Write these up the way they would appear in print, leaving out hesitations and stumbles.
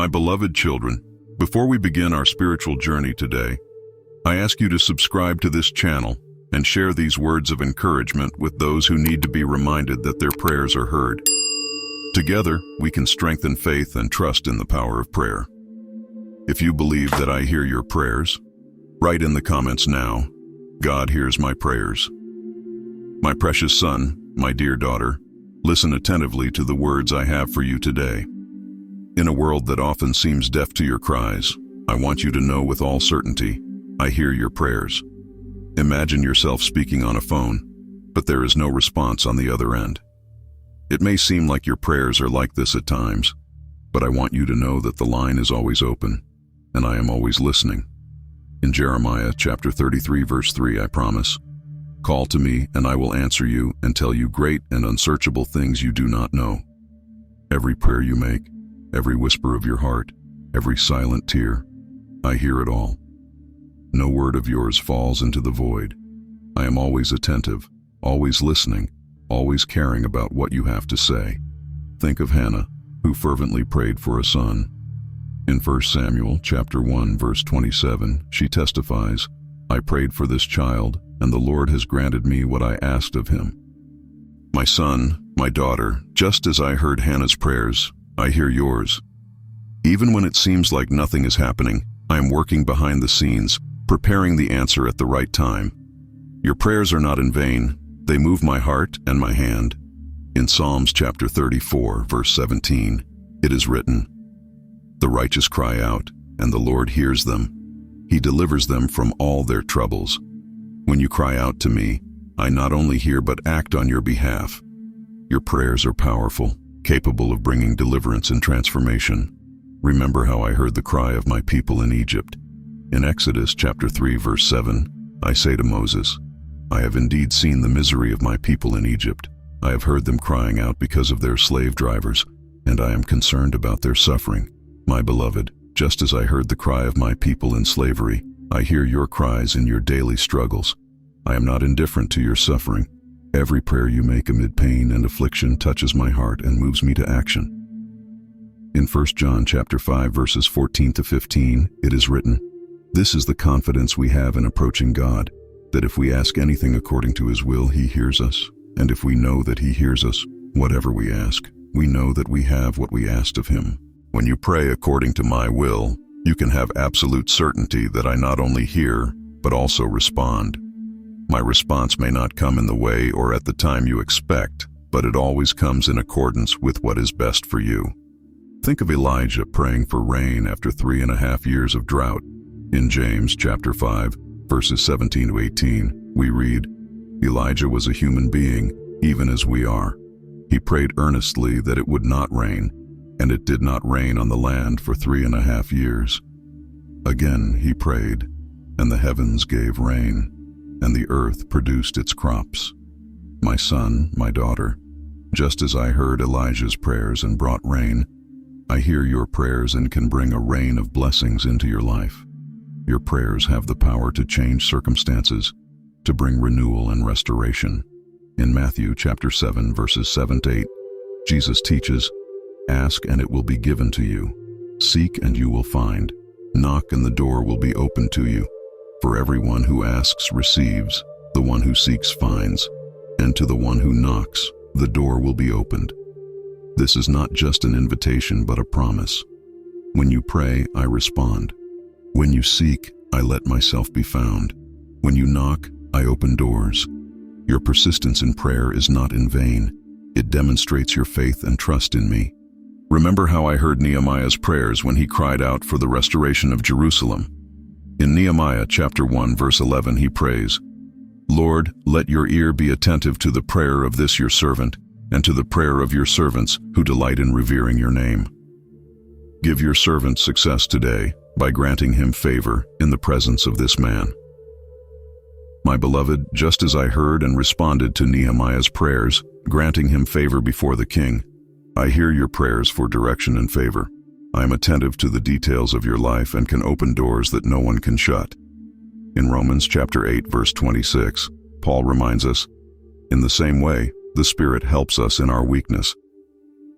My beloved children, before we begin our spiritual journey today, I ask you to subscribe to this channel and share these words of encouragement with those who need to be reminded that their prayers are heard. Together, we can strengthen faith and trust in the power of prayer. If you believe that I hear your prayers, write in the comments now, God hears my prayers. My precious son, my dear daughter, listen attentively to the words I have for you today. In a world that often seems deaf to your cries, I want you to know with all certainty, I hear your prayers. Imagine yourself speaking on a phone, but there is no response on the other end. It may seem like your prayers are like this at times, but I want you to know that the line is always open, and I am always listening. In Jeremiah chapter 33 verse 3, I promise, call to me and I will answer you and tell you great and unsearchable things you do not know. Every prayer you make, every whisper of your heart, every silent tear, I hear it all. No word of yours falls into the void. I am always attentive, always listening, always caring about what you have to say. Think of Hannah, who fervently prayed for a son. In 1 Samuel chapter 1 verse 27, she testifies, I prayed for this child, and the Lord has granted me what I asked of him. My son, my daughter, just as I heard Hannah's prayers, I hear yours. Even when it seems like nothing is happening, I am working behind the scenes, preparing the answer at the right time. Your prayers are not in vain. They move my heart and my hand. In Psalms chapter 34, verse 17, it is written, the righteous cry out, and the Lord hears them. He delivers them from all their troubles. When you cry out to me, I not only hear but act on your behalf. Your prayers are powerful, capable of bringing deliverance and transformation. Remember how I heard the cry of my people in Egypt. In Exodus chapter 3 verse 7, I say to Moses, I have indeed seen the misery of my people in Egypt. I have heard them crying out because of their slave drivers, and I am concerned about their suffering. My beloved, just as I heard the cry of my people in slavery, I hear your cries in your daily struggles. I am not indifferent to your suffering. Every prayer you make amid pain and affliction touches my heart and moves me to action. In 1 John chapter 5 verses 14 to 15, it is written, this is the confidence we have in approaching God, that if we ask anything according to his will, he hears us. And if we know that he hears us, whatever we ask, we know that we have what we asked of him. When you pray according to my will, you can have absolute certainty that I not only hear, but also respond. My response may not come in the way or at the time you expect, but it always comes in accordance with what is best for you. Think of Elijah praying for rain after 3.5 years of drought. In James chapter 5, verses 17 to 18, we read, Elijah was a human being, even as we are. He prayed earnestly that it would not rain, and it did not rain on the land for 3.5 years. Again he prayed, and the heavens gave rain, and the earth produced its crops. My son, my daughter, just as I heard Elijah's prayers and brought rain, I hear your prayers and can bring a rain of blessings into your life. Your prayers have the power to change circumstances, to bring renewal and restoration. In Matthew chapter 7 verses 7 to 8, Jesus teaches, ask and it will be given to you. Seek and you will find. Knock and the door will be opened to you. For everyone who asks receives, the one who seeks finds, and to the one who knocks, the door will be opened. This is not just an invitation but a promise. When you pray, I respond. When you seek, I let myself be found. When you knock, I open doors. Your persistence in prayer is not in vain. It demonstrates your faith and trust in me. Remember how I heard Nehemiah's prayers when he cried out for the restoration of Jerusalem. In Nehemiah chapter 1 verse 11 he prays, Lord, let your ear be attentive to the prayer of this your servant, and to the prayer of your servants who delight in revering your name. Give your servant success today by granting him favor in the presence of this man. My beloved, just as I heard and responded to Nehemiah's prayers, granting him favor before the king, I hear your prayers for direction and favor. I am attentive to the details of your life and can open doors that no one can shut. In Romans chapter 8 verse 26, Paul reminds us, in the same way, the Spirit helps us in our weakness.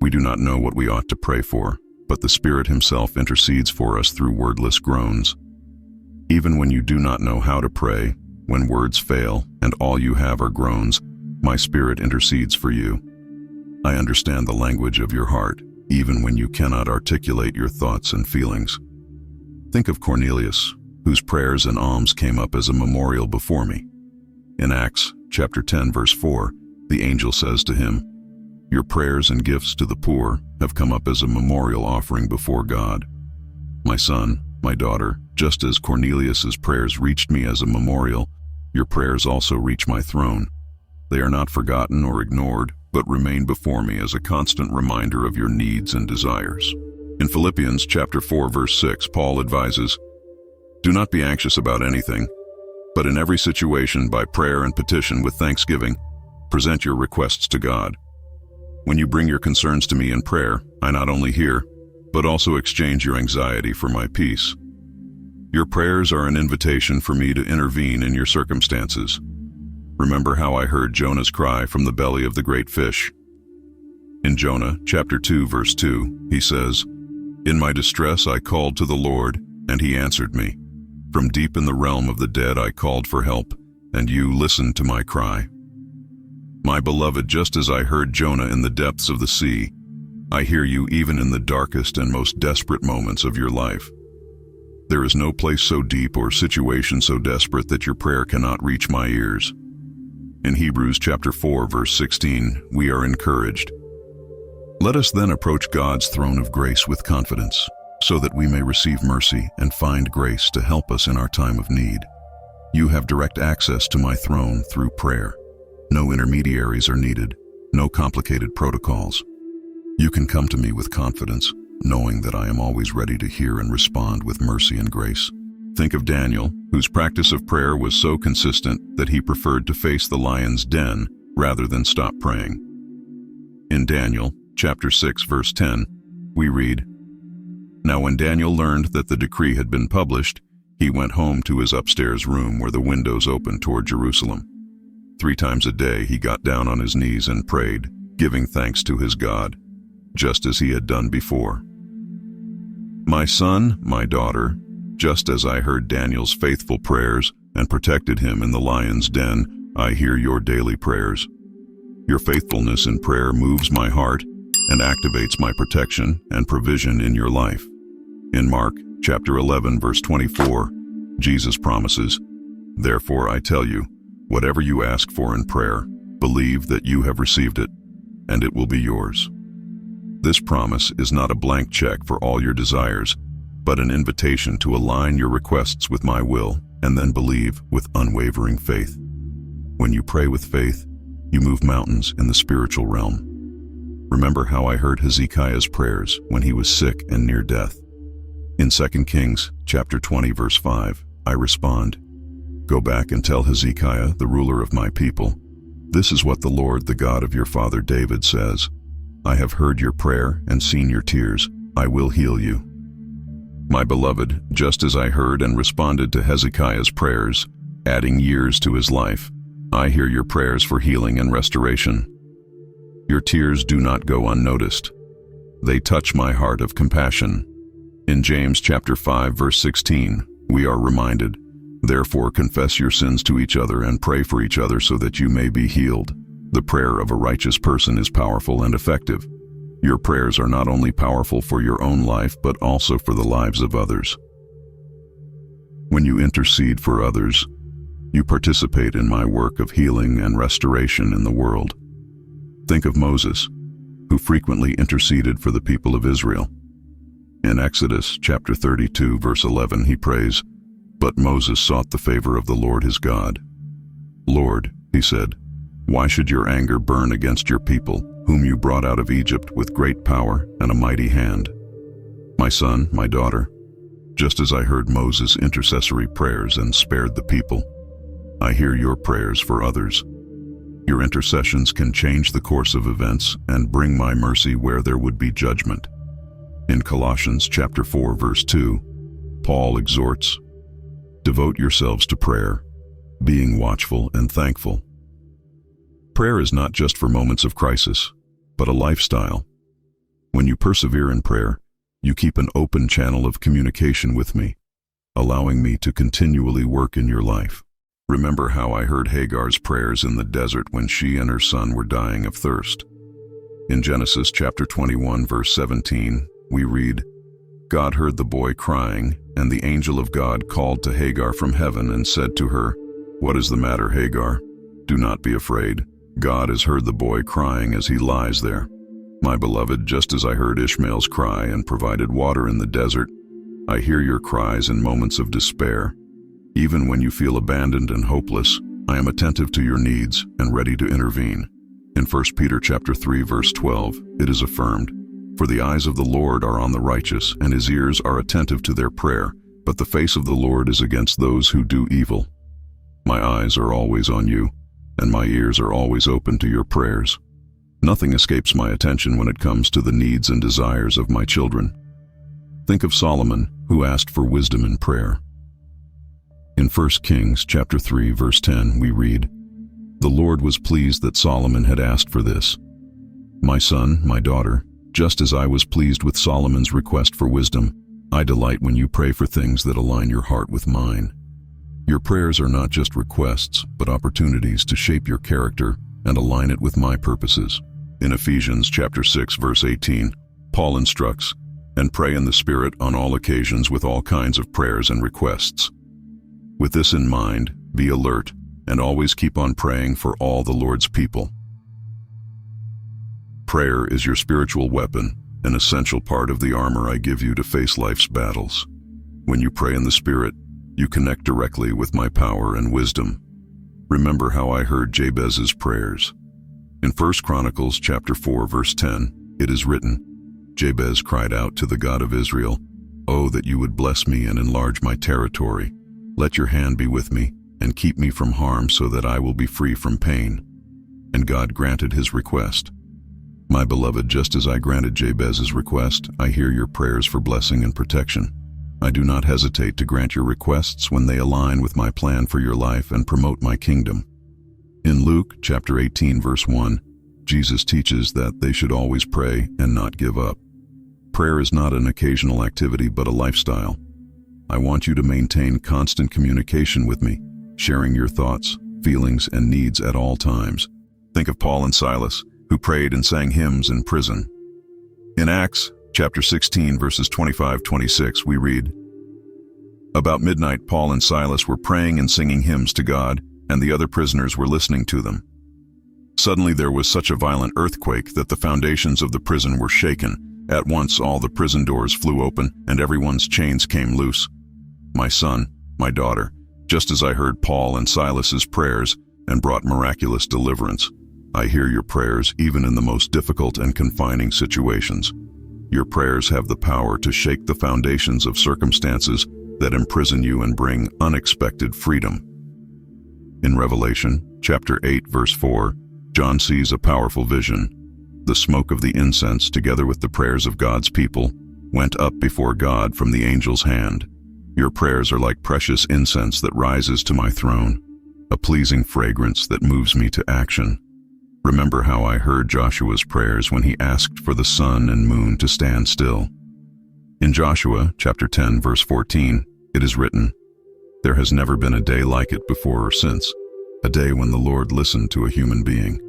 We do not know what we ought to pray for, but the Spirit Himself intercedes for us through wordless groans. Even when you do not know how to pray, when words fail and all you have are groans, my Spirit intercedes for you. I understand the language of your heart, even when you cannot articulate your thoughts and feelings. Think of Cornelius, whose prayers and alms came up as a memorial before me. In Acts chapter 10, verse 4, the angel says to him, "Your prayers and gifts to the poor have come up as a memorial offering before God." My son, my daughter, just as Cornelius's prayers reached me as a memorial, your prayers also reach my throne. They are not forgotten or ignored, but remain before me as a constant reminder of your needs and desires. In Philippians chapter 4, verse 6, Paul advises, "Do not be anxious about anything, but in every situation by prayer and petition with thanksgiving, present your requests to God. When you bring your concerns to me in prayer, I not only hear, but also exchange your anxiety for my peace." Your prayers are an invitation for me to intervene in your circumstances. Remember how I heard Jonah's cry from the belly of the great fish. In Jonah chapter 2, verse 2, he says, "In my distress I called to the Lord, and He answered me. From deep in the realm of the dead I called for help, and you listened to my cry." My beloved, just as I heard Jonah in the depths of the sea, I hear you even in the darkest and most desperate moments of your life. There is no place so deep or situation so desperate that your prayer cannot reach my ears. In Hebrews chapter 4, verse 16, we are encouraged. Let us then approach God's throne of grace with confidence, so that we may receive mercy and find grace to help us in our time of need. You have direct access to my throne through prayer. No intermediaries are needed, no complicated protocols. You can come to me with confidence, knowing that I am always ready to hear and respond with mercy and grace. Think of Daniel, whose practice of prayer was so consistent that he preferred to face the lion's den rather than stop praying. In Daniel chapter 6, verse 10, we read, "Now when Daniel learned that the decree had been published, he went home to his upstairs room where the windows opened toward Jerusalem. 3 times a day he got down on his knees and prayed, giving thanks to his God, just as he had done before." My son, my daughter, just as I heard Daniel's faithful prayers and protected him in the lion's den, I hear your daily prayers. Your faithfulness in prayer moves my heart and activates my protection and provision in your life. In Mark chapter 11, verse 24, Jesus promises, "Therefore I tell you, whatever you ask for in prayer, believe that you have received it, and it will be yours." This promise is not a blank check for all your desires, but an invitation to align your requests with my will and then believe with unwavering faith. When you pray with faith, you move mountains in the spiritual realm. Remember how I heard Hezekiah's prayers when he was sick and near death. In 2 Kings chapter 20, verse 5, I respond, "Go back and tell Hezekiah, the ruler of my people, this is what the Lord, the God of your father David says. I have heard your prayer and seen your tears. I will heal you." My beloved, just as I heard and responded to Hezekiah's prayers, adding years to his life, I hear your prayers for healing and restoration. Your tears do not go unnoticed. They touch my heart of compassion. In James chapter 5, verse 16, we are reminded, "Therefore confess your sins to each other and pray for each other so that you may be healed. The prayer of a righteous person is powerful and effective." Your prayers are not only powerful for your own life, but also for the lives of others. When you intercede for others, you participate in my work of healing and restoration in the world. Think of Moses, who frequently interceded for the people of Israel. In Exodus chapter 32, verse 11, he prays, "But Moses sought the favor of the Lord his God. Lord," he said, "why should your anger burn against your people, whom you brought out of Egypt with great power and a mighty hand?" My son, my daughter, just as I heard Moses' intercessory prayers and spared the people, I hear your prayers for others. Your intercessions can change the course of events and bring my mercy where there would be judgment. In Colossians chapter 4, verse 2, Paul exhorts, "Devote yourselves to prayer, being watchful and thankful." Prayer is not just for moments of crisis, but a lifestyle. When you persevere in prayer, You keep an open channel of communication with me, allowing me to continually work in your life. Remember how I heard Hagar's prayers in the desert when she and her son were dying of thirst. In Genesis chapter 21, verse 17, we read, God heard the boy crying, and the angel of God called to Hagar from heaven and said to her, What is the matter, Hagar? Do not be afraid. God has heard the boy crying as he lies there. My beloved, just as I heard Ishmael's cry and provided water in the desert, I hear your cries in moments of despair. Even when you feel abandoned and hopeless, I am attentive to your needs and ready to intervene. In 1 Peter chapter 3, verse 12, it is affirmed, For the eyes of the Lord are on the righteous, and his ears are attentive to their prayer, but the face of the Lord is against those who do evil. My eyes are always on you, and my ears are always open to your prayers. Nothing escapes my attention when it comes to the needs and desires of my children. Think of Solomon, who asked for wisdom in prayer. In 1 Kings chapter 3, verse 10, we read, The Lord was pleased that Solomon had asked for this. My son, my daughter, just as I was pleased with Solomon's request for wisdom, I delight when you pray for things that align your heart with mine. Your prayers are not just requests, but opportunities to shape your character and align it with my purposes. In Ephesians chapter 6, verse 18, Paul instructs, And pray in the Spirit on all occasions with all kinds of prayers and requests. With this in mind, be alert and always keep on praying for all the Lord's people. Prayer is your spiritual weapon, an essential part of the armor I give you to face life's battles. When you pray in the Spirit, you connect directly with my power and wisdom. Remember how I heard Jabez's prayers. In 1 Chronicles chapter 4, verse 10, it is written, Jabez cried out to the God of Israel, Oh, that you would bless me and enlarge my territory. Let your hand be with me, and keep me from harm so that I will be free from pain. And God granted his request. My beloved, just as I granted Jabez's request, I hear your prayers for blessing and protection. I do not hesitate to grant your requests when they align with my plan for your life and promote my kingdom. In Luke chapter 18, verse 1, Jesus teaches that they should always pray and not give up. Prayer is not an occasional activity but a lifestyle. I want you to maintain constant communication with me, sharing your thoughts, feelings, and needs at all times. Think of Paul and Silas, who prayed and sang hymns in prison. In Acts chapter 16, verses 25-26, we read, About midnight, Paul and Silas were praying and singing hymns to God, and the other prisoners were listening to them. Suddenly there was such a violent earthquake that the foundations of the prison were shaken. At once all the prison doors flew open, and everyone's chains came loose. My son, my daughter, just as I heard Paul and Silas's prayers and brought miraculous deliverance, I hear your prayers even in the most difficult and confining situations. Your prayers have the power to shake the foundations of circumstances that imprison you and bring unexpected freedom. In Revelation chapter 8, verse 4, John sees a powerful vision. The smoke of the incense, together with the prayers of God's people, went up before God from the angel's hand. Your prayers are like precious incense that rises to my throne, a pleasing fragrance that moves me to action. Remember how I heard Joshua's prayers when he asked for the sun and moon to stand still. In Joshua chapter 10, verse 14, it is written, There has never been a day like it before or since, a day when the Lord listened to a human being.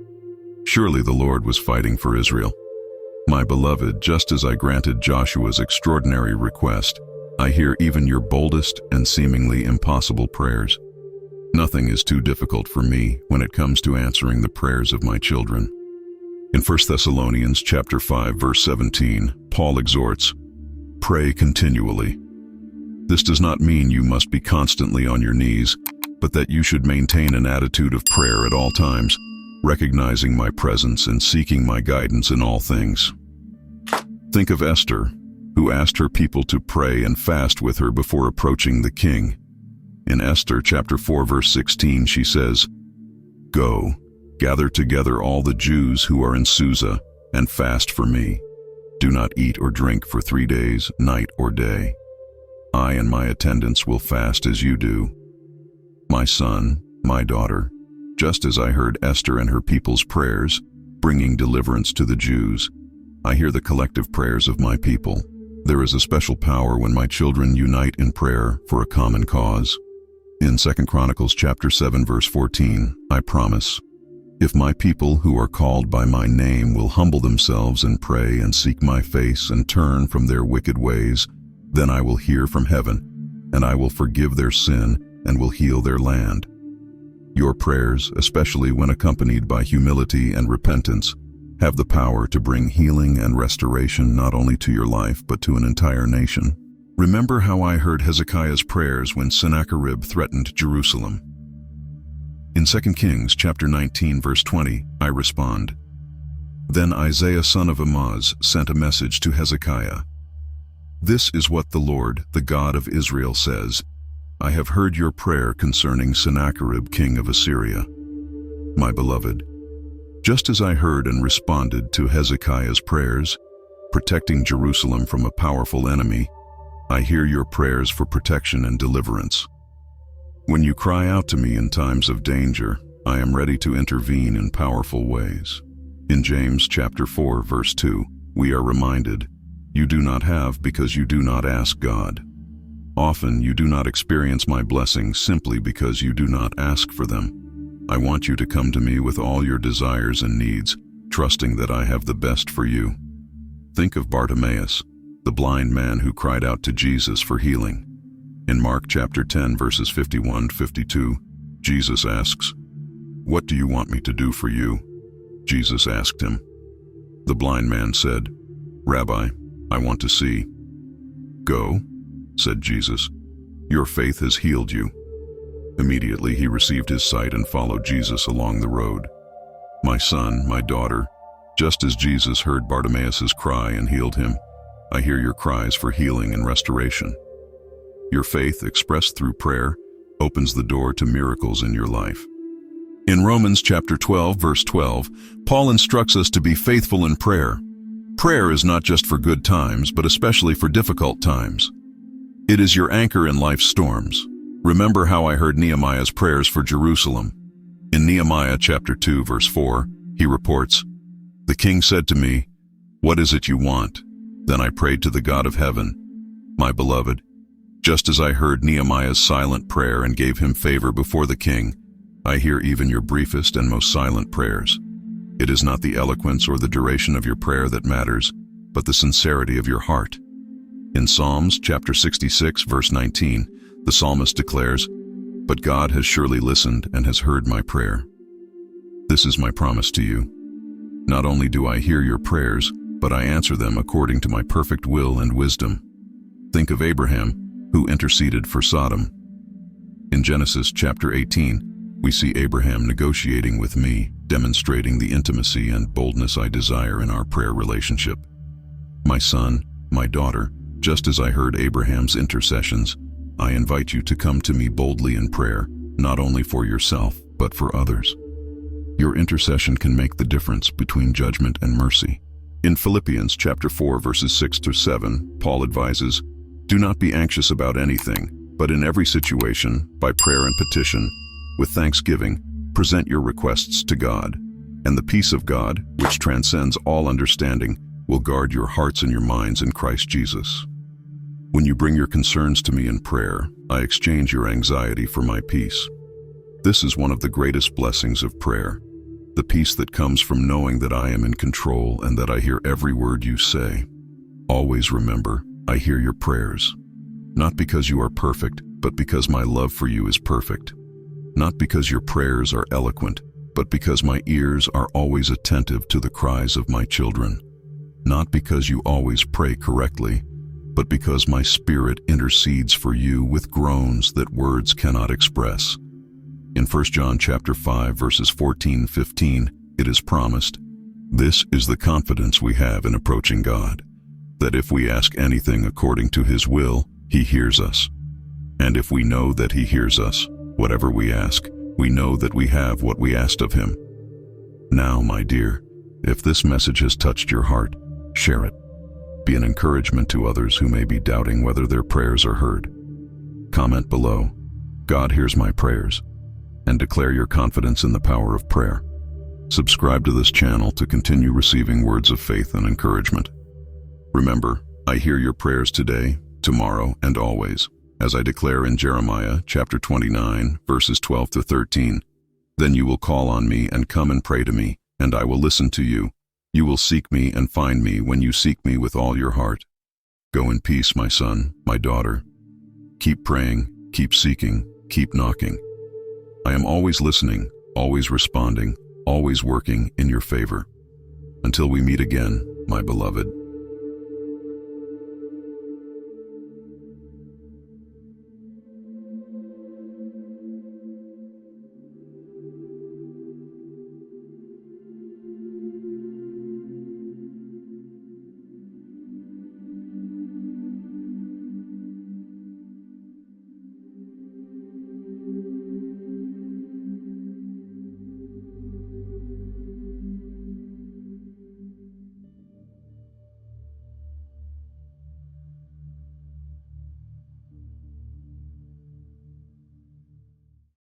Surely the Lord was fighting for Israel. My beloved, just as I granted Joshua's extraordinary request, I hear even your boldest and seemingly impossible prayers. Nothing is too difficult for me when it comes to answering the prayers of my children. In 1 Thessalonians chapter 5, verse 17, Paul exhorts, Pray continually. This does not mean you must be constantly on your knees, but that you should maintain an attitude of prayer at all times, recognizing my presence and seeking my guidance in all things. Think of Esther, who asked her people to pray and fast with her before approaching the king. In Esther chapter 4, verse 16, she says, Go, gather together all the Jews who are in Susa, and fast for me. Do not eat or drink for 3 days, night or day. I and my attendants will fast as you do. My son, my daughter, just as I heard Esther and her people's prayers, bringing deliverance to the Jews, I hear the collective prayers of my people. There is a special power when my children unite in prayer for a common cause. In 2 Chronicles chapter 7 verse 14, I promise, if my people who are called by my name will humble themselves and pray and seek my face and turn from their wicked ways, then I will hear from heaven, and I will forgive their sin and will heal their land. Your prayers, especially when accompanied by humility and repentance, have the power to bring healing and restoration not only to your life but to an entire nation. Remember how I heard Hezekiah's prayers when Sennacherib threatened Jerusalem. In 2 Kings chapter 19 verse 20, I respond, Then Isaiah son of Amoz sent a message to Hezekiah. This is what the Lord, the God of Israel, says, I have heard your prayer concerning Sennacherib king of Assyria. My beloved, just as I heard and responded to Hezekiah's prayers, protecting Jerusalem from a powerful enemy, I hear your prayers for protection and deliverance. When you cry out to me in times of danger, I am ready to intervene in powerful ways. In James chapter 4 verse 2, we are reminded, you do not have because you do not ask God. Often you do not experience my blessings simply because you do not ask for them. I want you to come to me with all your desires and needs, trusting that I have the best for you. Think of Bartimaeus, the blind man who cried out to Jesus for healing. In Mark chapter 10 verses 51-52, Jesus asks, What do you want me to do for you? Jesus asked him. The blind man said, Rabbi, I want to see. Go, said Jesus. Your faith has healed you. Immediately he received his sight and followed Jesus along the road. My son, my daughter, just as Jesus heard Bartimaeus' cry and healed him, I hear your cries for healing and restoration. Your faith, expressed through prayer, opens the door to miracles in your life. In Romans chapter 12, verse 12, Paul instructs us to be faithful in prayer. Prayer is not just for good times, but especially for difficult times. It is your anchor in life's storms. Remember how I heard Nehemiah's prayers for Jerusalem. In Nehemiah chapter 2, verse 4, he reports, The king said to me, What is it you want? Then I prayed to the God of heaven. My beloved, just as I heard Nehemiah's silent prayer and gave him favor before the king, I hear even your briefest and most silent prayers. It is not the eloquence or the duration of your prayer that matters, but the sincerity of your heart. In Psalms chapter 66, verse 19, the psalmist declares, But God has surely listened and has heard my prayer. This is my promise to you. Not only do I hear your prayers, but I answer them according to my perfect will and wisdom. Think of Abraham, who interceded for Sodom. In Genesis chapter 18, we see Abraham negotiating with me, demonstrating the intimacy and boldness I desire in our prayer relationship. My son, my daughter, just as I heard Abraham's intercessions, I invite you to come to me boldly in prayer, not only for yourself, but for others. Your intercession can make the difference between judgment and mercy. In Philippians chapter 4, verses 6-7, Paul advises, Do not be anxious about anything, but in every situation, by prayer and petition, with thanksgiving, present your requests to God, and the peace of God, which transcends all understanding, will guard your hearts and your minds in Christ Jesus. When you bring your concerns to me in prayer, I exchange your anxiety for my peace. This is one of the greatest blessings of prayer, the peace that comes from knowing that I am in control and that I hear every word you say. Always remember, I hear your prayers, not because you are perfect, but because my love for you is perfect. Not because your prayers are eloquent, but because my ears are always attentive to the cries of my children. Not because you always pray correctly, but because my spirit intercedes for you with groans that words cannot express. In 1 John chapter 5, verses 14-15, it is promised, This is the confidence we have in approaching God, that if we ask anything according to His will, He hears us. And if we know that He hears us, whatever we ask, we know that we have what we asked of Him. Now, my dear, if this message has touched your heart, share it. Be an encouragement to others who may be doubting whether their prayers are heard. Comment below, God hears my prayers, and declare your confidence in the power of prayer. Subscribe to this channel to continue receiving words of faith and encouragement. Remember, I hear your prayers today, tomorrow, and always, as I declare in Jeremiah chapter 29, verses 12 to 13. Then you will call on me and come and pray to me, and I will listen to you. You will seek me and find me when you seek me with all your heart. Go in peace, my son, my daughter. Keep praying, keep seeking, keep knocking. I am always listening, always responding, always working in your favor. Until we meet again, my beloved.